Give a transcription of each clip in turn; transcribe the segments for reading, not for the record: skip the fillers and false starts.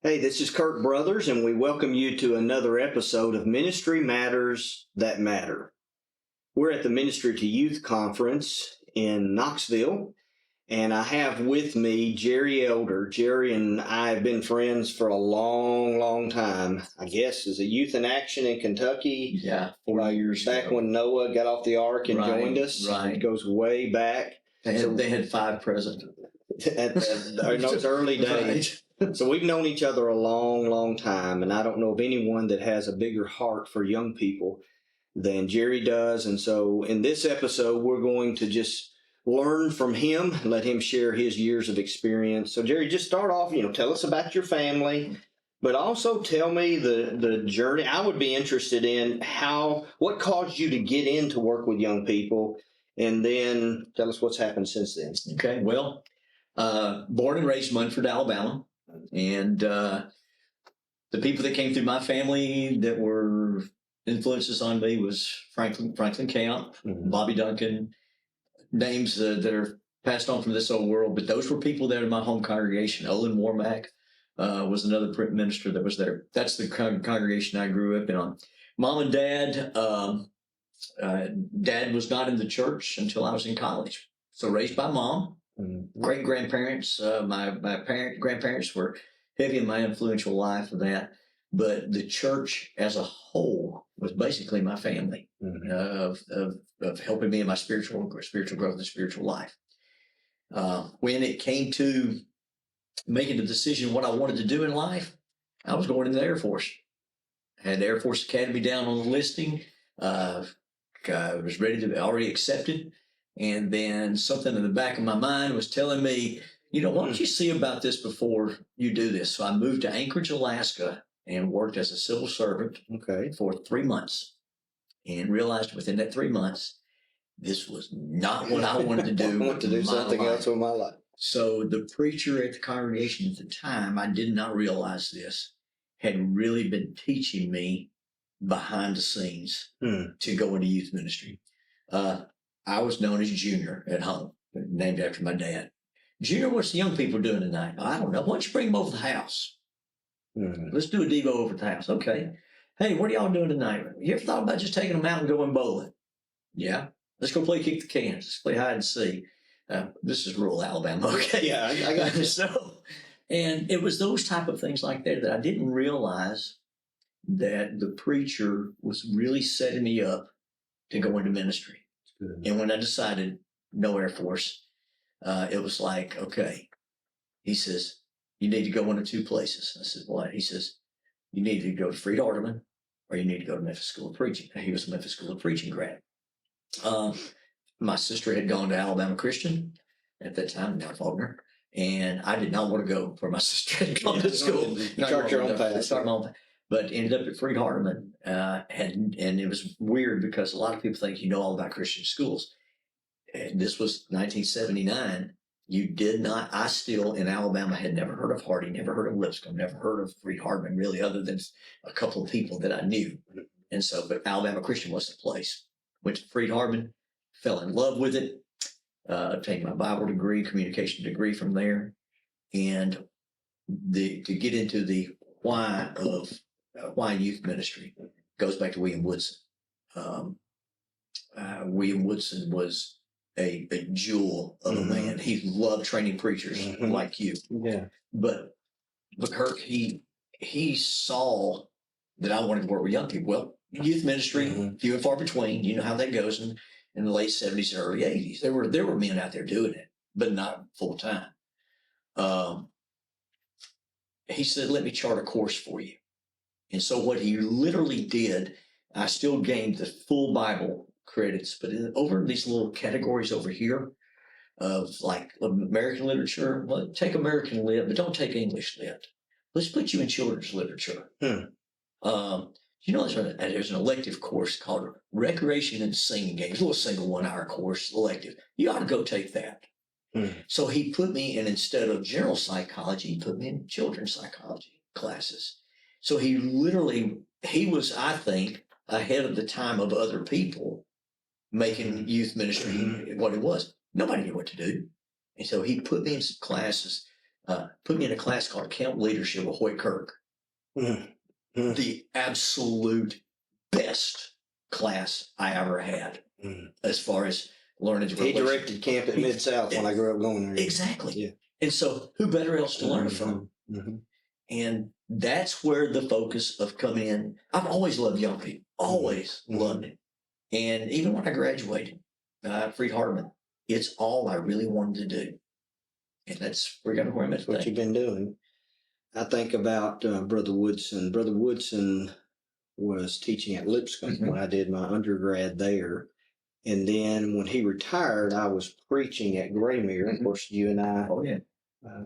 Hey, this is Kirk Brothers, and we welcome you to another episode of Ministry Matters That Matter. We're at the Ministry to Youth Conference in Knoxville, and I have with me Jerry Elder. Jerry and I have been friends for a long, long time. I guess as a youth in action in Kentucky. Yeah, 40 years back ago. When Noah got off the ark and joined us. Right. It goes way back. They had 5 presidents. In those early days. Right. So we've known each other a long, long time, and I don't know of anyone that has a bigger heart for young people than Jerry does. And so in this episode, we're going to just learn from him, let him share his years of experience. So Jerry, just start off, tell us about your family, but also tell me the journey. I would be interested in what caused you to get into work with young people, and then tell us what's happened since then. Okay, well, born and raised in Munford, Alabama. And the people that came through my family that were influences on me was Franklin Camp, Bobby Duncan, names that are passed on from this old world. But those were people there in my home congregation. Olin Warmack was another minister that was there. That's the congregation I grew up in. Mom and Dad, Dad was not in the church until I was in college. So raised by Mom. Great grandparents, my grandparents were heavy in my influential life of that, but the church as a whole was basically my family of helping me in my spiritual growth and spiritual life. When it came to making the decision what I wanted to do in life, I was going into the Air Force. I had the Air Force Academy down on the listing. I was ready to be already accepted. And then something in the back of my mind was telling me, why don't you see about this before you do this? So I moved to Anchorage, Alaska, and worked as a civil servant for 3 months, and realized within that 3 months, this was not what I wanted to do. I want to do something else with my life. So the preacher at the congregation at the time, I did not realize this, had really been teaching me behind the scenes to go into youth ministry. I was known as Junior at home, named after my dad. Junior, what's the young people doing tonight? I don't know. Why don't you bring them over to the house? Let's do a Devo over at the house. Okay. Hey, what are y'all doing tonight? You ever thought about just taking them out and going bowling? Yeah. Let's go play kick the cans. Let's play hide and seek. This is rural Alabama. Okay. Yeah, I got you. And it was those type of things like that I didn't realize that the preacher was really setting me up to go into ministry. And when I decided no Air Force, it was like, okay. He says, you need to go one of 2 places. I said, what? He says, you need to go to Freed-Hardeman or you need to go to Memphis School of Preaching. He was a Memphis School of Preaching grad. My sister had gone to Alabama Christian at that time, now Faulkner, and I did not want to go where my sister had gone to school. Start your own path. Start my own path. But ended up at Freed-Hardeman, and it was weird because a lot of people think you know all about Christian schools. And this was 1979. You did not. I still in Alabama had never heard of Hardy, never heard of Lipscomb, never heard of Freed-Hardeman, really, other than a couple of people that I knew. And so, but Alabama Christian was the place. Went to Freed-Hardeman, fell in love with it, obtained my Bible degree, communication degree from there, and to get into the why of why youth ministry goes back to William Woodson. William Woodson was a jewel of a man. He loved training preachers like you. Yeah. But Kirk, he saw that I wanted to work with young people. Well, youth ministry, few and far between. You know how that goes in the late 70s and early 80s. There were men out there doing it, but not full time. He said, let me chart a course for you. And so what he literally did, I still gained the full Bible credits, but over these little categories over here of like American literature, well, take American Lit, but don't take English Lit. Let's put you in children's literature. There's an elective course called Recreation and Singing Games, a little single 1-hour course, elective. You ought to go take that. So he put me in, instead of general psychology, he put me in children's psychology classes. So he was, I think, ahead of the time of other people making youth ministry what it was. Nobody knew what to do. And so he put me in some classes put me in a class called Camp Leadership with Hoyt Kirk. Mm-hmm. The absolute best class I ever had as far as learning. He directed camp at Mid-South when I grew up going there. Exactly. Yeah. And so who better else to learn from? And that's where the focus of coming in. I've always loved young people, always loved it. And even when I graduated, Freed-Hardeman, it's all I really wanted to do. And that's where I'm at. That's what you've been doing. I think about Brother Woodson. Brother Woodson was teaching at Lipscomb when I did my undergrad there. And then when he retired, I was preaching at Graymere. Of course, you and I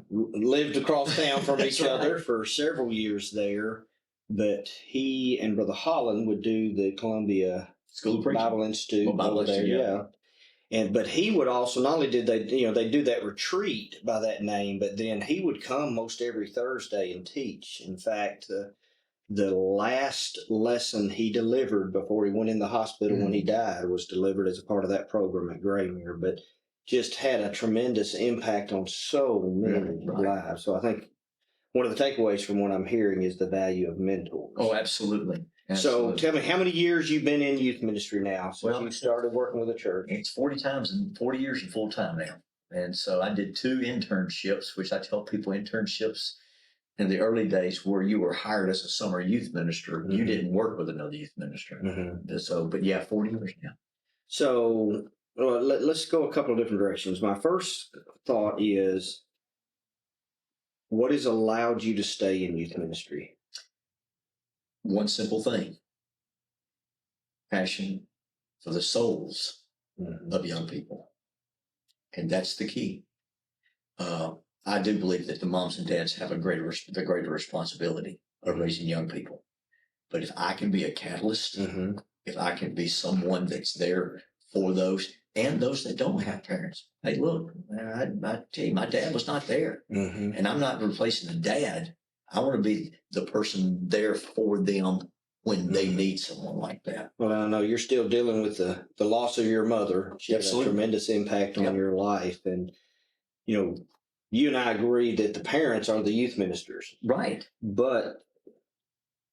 lived across town from each other for several years there. But he and Brother Holland would do the Columbia School of Preaching. Bible Institute over there. But he would also, not only did they, they do that retreat by that name, but then he would come most every Thursday and teach. In fact, the last lesson he delivered before he went in the hospital when he died was delivered as a part of that program at Graymere, but just had a tremendous impact on so many lives. So I think one of the takeaways from what I'm hearing is the value of mentors. Oh, absolutely. So tell me, how many years you've been in youth ministry now since you started working with the church? It's 40 years and full time now. And so I did 2 internships, which I tell people internships in the early days where you were hired as a summer youth minister. You didn't work with another youth minister. So, but 40 years now. So let's go a couple of different directions. My first thought is, what has allowed you to stay in youth ministry? One simple thing: passion for the souls of young people. And that's the key. I do believe that the moms and dads have the greater responsibility of raising young people. But if I can be a catalyst, if I can be someone that's there for those and those that don't have parents. Hey, look, I tell you, my dad was not there. And I'm not replacing a dad. I want to be the person there for them when they need someone like that. Well, I know you're still dealing with the loss of your mother. She had a tremendous impact on your life. And, you and I agree that the parents are the youth ministers. Right. But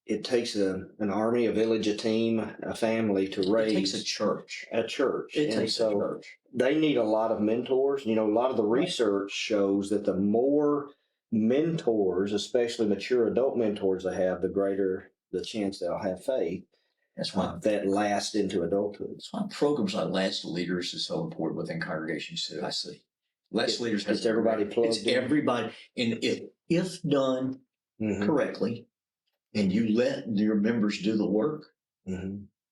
it takes an army, a village, a team, a family to raise. It takes a church. It takes a church. They need a lot of mentors. A lot of the research shows that the more mentors, especially mature adult mentors they have, the greater the chance they'll have faith. That's why that lasts into adulthood. That's why programs like Last Leaders is so important within congregations too. I see. Last Leaders has everybody plugged in. Everybody, and if done correctly, and you let your members do the work,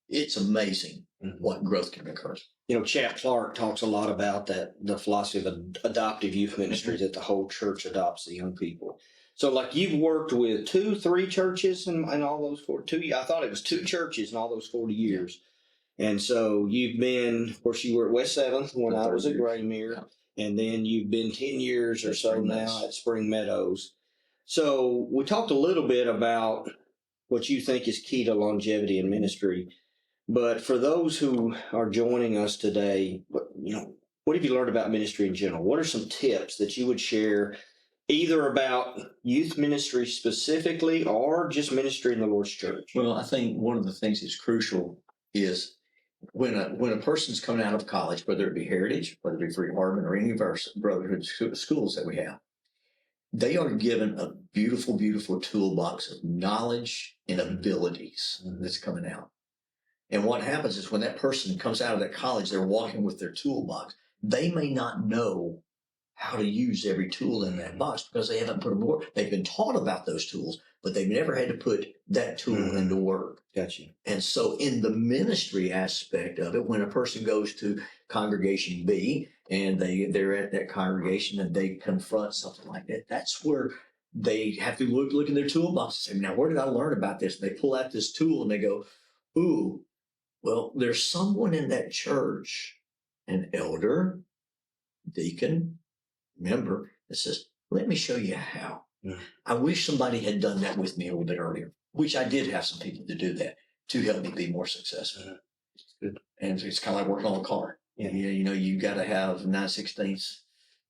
it's amazing what growth can occur. Chap Clark talks a lot about the philosophy of adoptive youth ministry, that the whole church adopts the young people. So like you've worked with 2-3 churches in all those 2, I thought it was 2 churches in all those 40 years. And so you've been, of course, you were at West 7th when I was at Graymere, and then you've been 10 years or so now at Spring Meadows. So we talked a little bit about what you think is key to longevity in ministry. But for those who are joining us today, what have you learned about ministry in general? What are some tips that you would share, either about youth ministry specifically or just ministry in the Lord's church? Well, I think one of the things that's crucial is when a person's coming out of college, whether it be Heritage, whether it be Freed-Hardeman, or any of our brotherhood schools that we have, they are given a beautiful, beautiful toolbox of knowledge and abilities that's coming out. And what happens is when that person comes out of that college, they're walking with their toolbox. They may not know how to use every tool in that box because they haven't put them to work. They've been taught about those tools, but they've never had to put that tool into work. Gotcha. And so in the ministry aspect of it, when a person goes to congregation B and they're at that congregation and they confront something like that, that's where they have to look in their toolbox and say, now, where did I learn about this? And they pull out this tool and they go, ooh, well, there's someone in that church, an elder, deacon, member, that says, let me show you how. I wish somebody had done that with me a little bit earlier, which I did have some people to do that to help me be more successful. Good. And it's kind of like working on a car. You got to have 9/16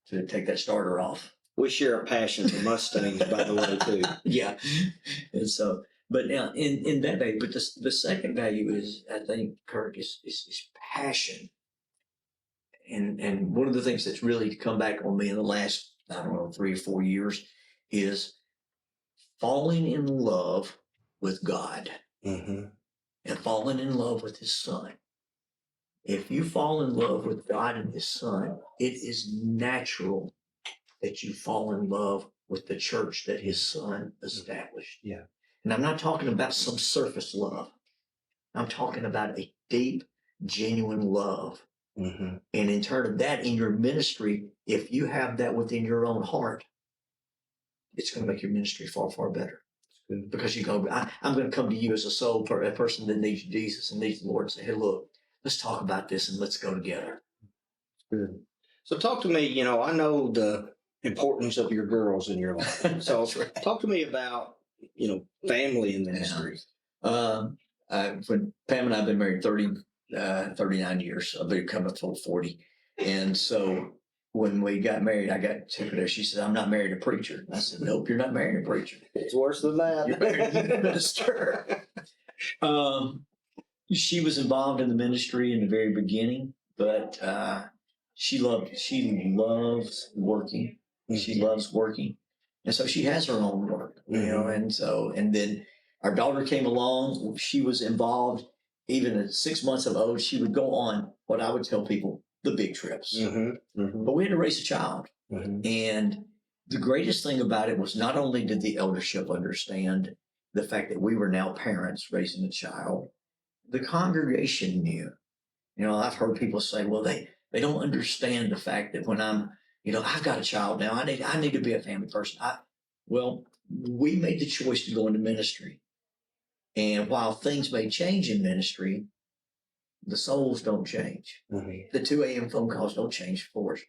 to take that starter off. We share a passion for Mustangs, by the way, too. Yeah. And so, but now in that value, but the second value is, I think, Kirk, is passion. And one of the things that's really come back on me in the last, I don't know, 3 or 4 years is falling in love with God and falling in love with his son. If you fall in love with God and his son, it is natural that you fall in love with the church that his son established. Yeah. And I'm not talking about some surface love. I'm talking about a deep, genuine love. And in turn of that, in your ministry, if you have that within your own heart, it's going to make your ministry far, far better. Because you go, I'm going to come to you as a person that needs Jesus and needs the Lord, and say, hey, look, let's talk about this and let's go together. Good. So talk to me, I know the importance of your girls in your life. So talk to me about, family and ministry. When Pam and I have been married 39 years, I've been coming up to 40. And so when we got married, I took her there. She said, I'm not married a preacher. I said, nope, you're not married a preacher. It's worse than that. You're married a minister. She was involved in the ministry in the very beginning, but she loves working. She loves working. And so she has her own work, and then our daughter came along. She was involved. Even at 6 months of age, she would go on what I would tell people, the big trips. But we had to raise a child. And the greatest thing about it was not only did the eldership understand the fact that we were now parents raising a child, the congregation knew. I've heard people say, well, they don't understand the fact that when I'm, I've got a child now, I need to be a family person. Well, we made the choice to go into ministry. And while things may change in ministry, the souls don't change. The 2 a.m. phone calls don't change for us.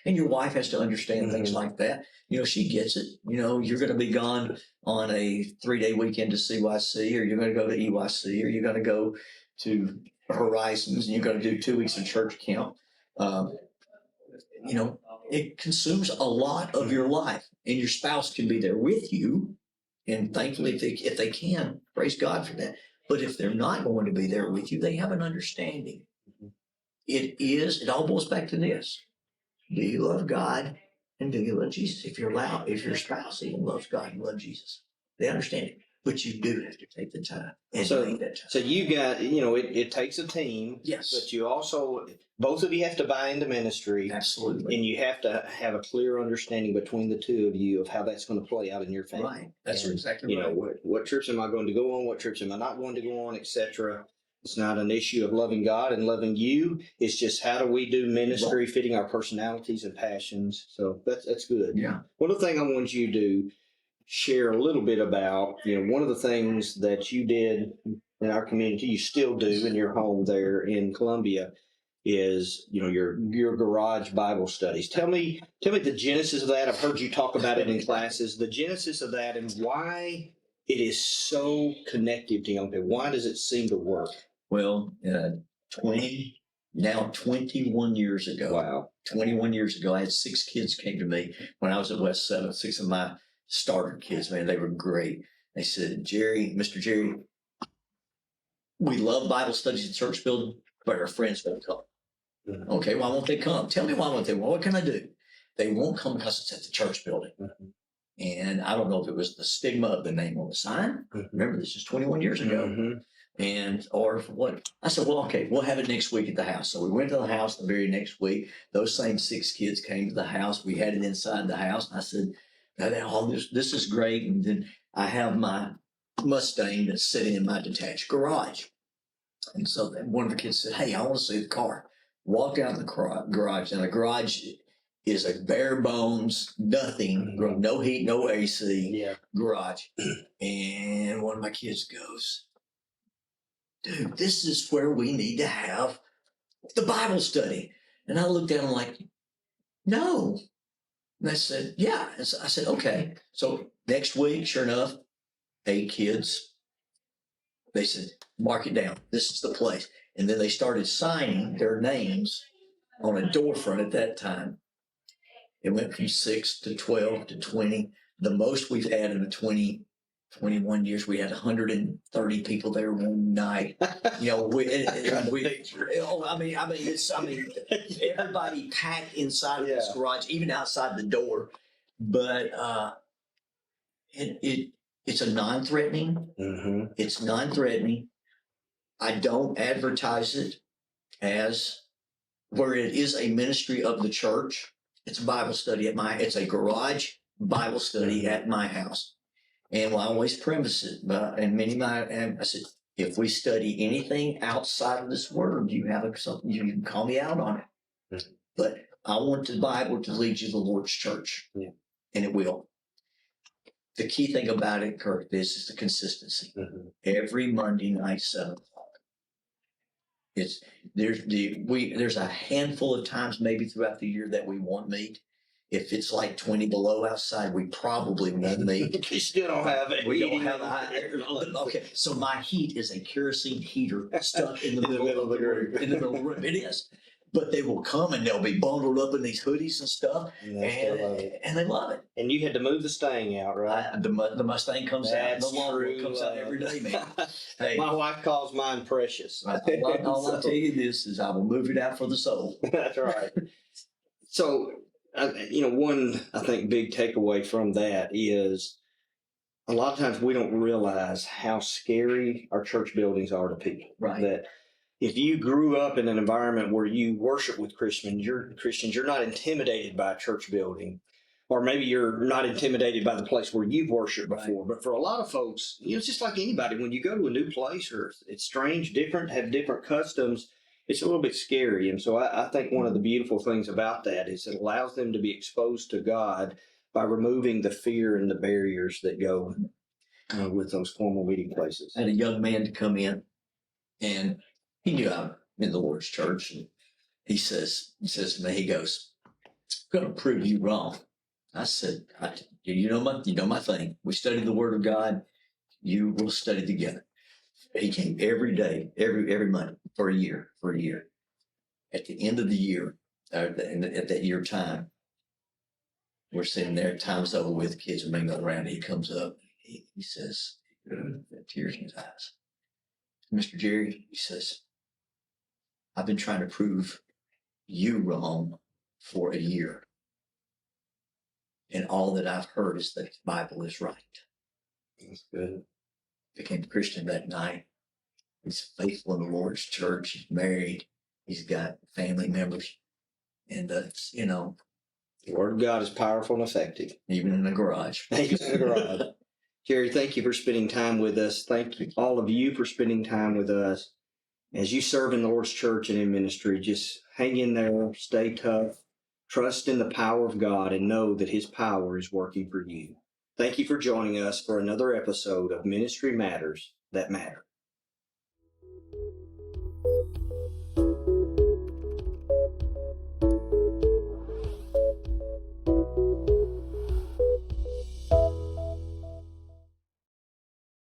And your wife has to understand things like that. She gets it. You're going to be gone on a 3-day weekend to CYC, or you're going to go to EYC, or you're going to go to Horizons, and you're going to do 2 weeks of church camp. It consumes a lot of your life, and your spouse can be there with you. And thankfully, if they can, praise God for that. But if they're not going to be there with you, they have an understanding. It all boils back to this. Do you love God and do you love Jesus? If your spouse even loves God and loves Jesus, they understand it. But you do have to take the time and make that time. So you got, it takes a team. Yes. But you also, both of you have to buy into ministry. Absolutely. And you have to have a clear understanding between the two of you of how that's going to play out in your family. Right. That's exactly right. What trips am I going to go on? What trips am I not going to go on, etc. It's not an issue of loving God and loving you. It's just how do we do ministry, fitting our personalities and passions. So that's good. Yeah. One other thing I want you to share a little bit about, one of the things that you did in our community, you still do in your home there in Columbia, is, your garage Bible studies. Tell me the genesis of that. I've heard you talk about it in classes, the genesis of that and why it is so connective to young people. Why does it seem to work? Well, 21 years ago. Wow. 21 years ago, I had 6 kids came to me when I was at West 7. 6 of my starter kids, man, they were great. They said, Mr. Jerry, we love Bible studies at church building, but our friends won't come. Okay, why won't they come? Tell me why won't they? Well, what can I do? They won't come because it's at the church building. And I don't know if it was the stigma of the name on the sign. Remember, this is 21 years ago. Or what? I said, well, okay, we'll have it next week at the house. So we went to the house the very next week. Those same 6 kids came to the house. We had it inside the house. And I said, this is great. And then I have my Mustang that's sitting in my detached garage. And so one of the kids said, hey, I want to see the car. Walked out in the garage. And the garage is a bare bones, nothing, no heat, no AC garage. And one of my kids goes, dude, this is where we need to have the Bible study. And I looked at him like, no. And I said, yeah. And so I said, okay. So next week, sure enough, 8 kids, they said, mark it down. This is the place. And then they started signing their names on a door front at that time. It went from 6 to 12 to 20. The most we've had in the 21 years, we had 130 people there one night. Everybody packed inside of this garage, even outside the door. But it's a non-threatening. Mm-hmm. It's non-threatening. I don't advertise it as where it is a ministry of the church. It's a Bible study it's a garage Bible study at my house. And I always premise it, I said, if we study anything outside of this word, you can call me out on it. Mm-hmm. But I want the Bible to lead you to the Lord's church. Yeah. And it will. The key thing about it, Kirk, is the consistency. Mm-hmm. Every Monday night, 7 o'clock. There's a handful of times maybe throughout the year that we won't meet. If it's like 20 below outside, we probably won't meet. You still don't have it. We don't have okay, so my heat is a kerosene heater stuck in the middle of the room. In the middle of the room, it is. But they will come and they'll be bundled up in these hoodies and stuff, and they love it. And you had to move the Stang out, right? The Mustang comes out. The lawnmower comes out every day, man. Hey, my wife calls mine precious. All I'll tell you this is I will move it out for the soul. That's right. So, one, I think, big takeaway from that is a lot of times we don't realize how scary our church buildings are to people. Right. That if you grew up in an environment where you worship with Christians, you're not intimidated by a church building, or maybe you're not intimidated by the place where you've worshiped before. Right. But for a lot of folks, it's just like anybody. When you go to a new place or it's strange, different, have different customs, it's a little bit scary. And so I think one of the beautiful things about that is it allows them to be exposed to God by removing the fear and the barriers that go with those formal meeting places. I had a young man to come in, and he knew I'm in the Lord's church, and he says to me, he goes, "I'm going to prove you wrong." I said, you know my thing. We study the Word of God. You will study together. He came every day, every Monday for a year. At the end of the year, at that year time, we're sitting there, time's over with, kids are mingling around. He comes up, he says, tears in his eyes, "Mr. Jerry," he says, "I've been trying to prove you wrong for a year. And all that I've heard is that the Bible is right." That's good. Became a Christian that night. He's faithful in the Lord's church. He's married. He's got family members. And, the Word of God is powerful and effective. Even in the garage. Jerry, thank you for spending time with us. Thank you, all of you, for spending time with us. As you serve in the Lord's church and in ministry, just hang in there, stay tough, trust in the power of God, and know that His power is working for you. Thank you for joining us for another episode of Ministry Matters That Matter.